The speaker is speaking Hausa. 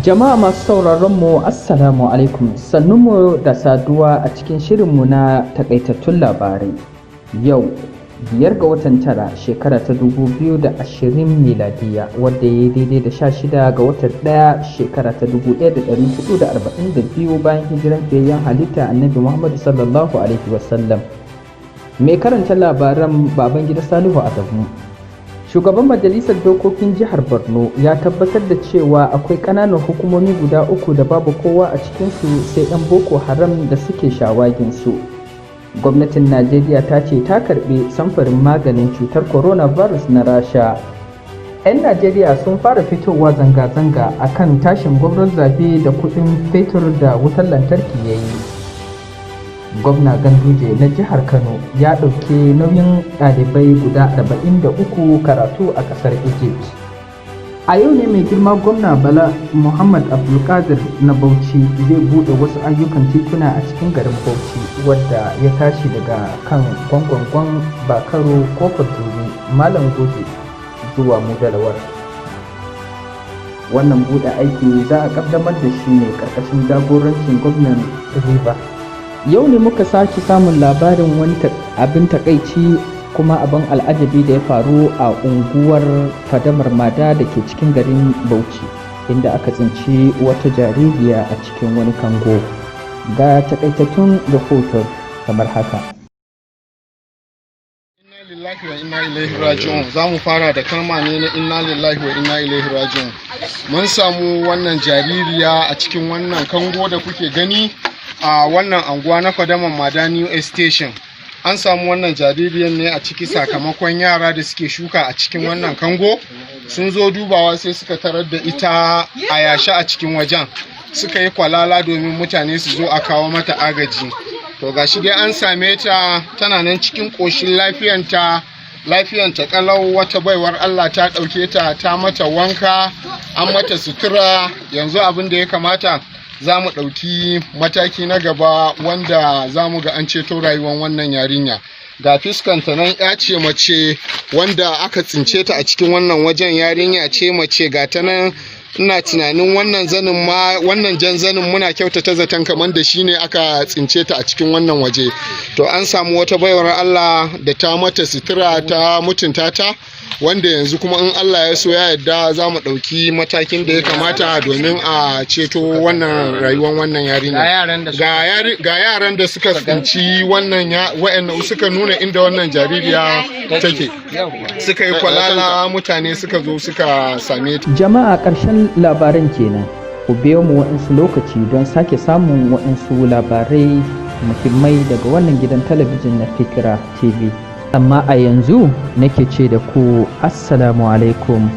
Jama'a masu sauraron mu Assalamu alaikum, sannunmu da saduwa a cikin shirinmu na takaitattun labarai. Yau biyar ga watan tara shekara ta 2020 miladiya, wadda ya yi daidai da 16 ga watan 1 shekara ta 1442 bayan hijiran fiyayyen halitta Annabi Muhammadu sallallahu alaihi wasallam. Mai karanta labaran Babangida Salihu Adamu. Shugaban Majalisar Dokokin Jihar Borno ya tabbatar da cewa akwai ƙananan hukumomi guda 3 da babu kowa a cikinsu sai 'yan Boko Haram da suke shawaginsu. Gwamnatin Najeriya ta ce ta karɓi samfurin maganin cutar coronavirus na Rasha. 'Yan Najeriya sun fara fitowa zanga-zanga a kan tashin gwamnan zabe da kuɗin fetur da wutar lantarki ya yi. Gwamna Ganduje na jihar Kano ya ɗauki nauyin ɗalibai guda 43 karatu a ƙasar Egypt. A yau ne mai girma gwamna Bala Muhammad Abdulkadir na Bauchi zai buɗe wasu ayyukan tituna a cikin garin Bauchi, wadda ya tashi daga kan gwangwangwan Bakaro Kofar Duri Malam Goje zuwa Mudalawar. Wannan buɗe aiki za a ƙaddamar da shi ne ƙarƙashin jagorancin gwamnan River. Yau ne muka sake samun labarin wani abin takaici kuma abin al'ajabi da ya faru a unguwar Fadamar Mada da ke cikin garin Bauchi, inda aka tsinci wata jaririya a cikin wani kango. Ga takaitattun rahoton kamar haka. Inna lillahi wa inna ilaihi raji'un. Za mu fara da kalma ne na inna lillahi wa inna ilaihi raji'un. Mun samu wannan jaririya a cikin wannan kango da kuke gani a wannan anguwa na Fadaman Mada New Station. An samu wannan jaririyar ne a ciki sakamakon yara da suke shuka a cikin wannan kango sun zo dubawa sai suka tarar da ita a yashi a cikin wajen, suka yi kwalala domin mutane su zo a kawo mata agaji. To gashi dai an same ta tana nan cikin ƙoshin lafiyanta kalau. Wata baiwar Allah ta ɗauke ta, ta mata wanka, an mata sutura. Yanzu abin da ya kamata, za mu ɗauki mataki na gaba wanda za mu ga an ceto rayuwar wannan yarinya. Ga fiskanta nan ya ce mace wanda aka tsince ta a cikin wannan wajen, yarinya ce mace, ga ta nan ina tunanin wannan zanin ma, wannan jan zanin muna kyautata zaton kamar da shi ne aka tsince ta a cikin wannan waje. To an samu wata baiwar Allah da ta mata sutura, ta mutunta ta, wanda yanzu kuma in Allah ya so ya yarda za mu ɗauki matakin da ya kamata domin a ceto wannan rayuwar wannan yarinya. Ga yaran da suka tsinci wannan wa'annan suka nuna inda wannan jaririya take, suka yi kwalala, mutane suka zo suka same ta. Jama'a, ƙarshen labaran kenan. Ku biyo mu waɗansu lokaci don sake samun waɗansu labarai muhimmai daga wannan gidan talabijin na Fikira TV. Amma a yanzu nake ce da ku Assalamu alaikum.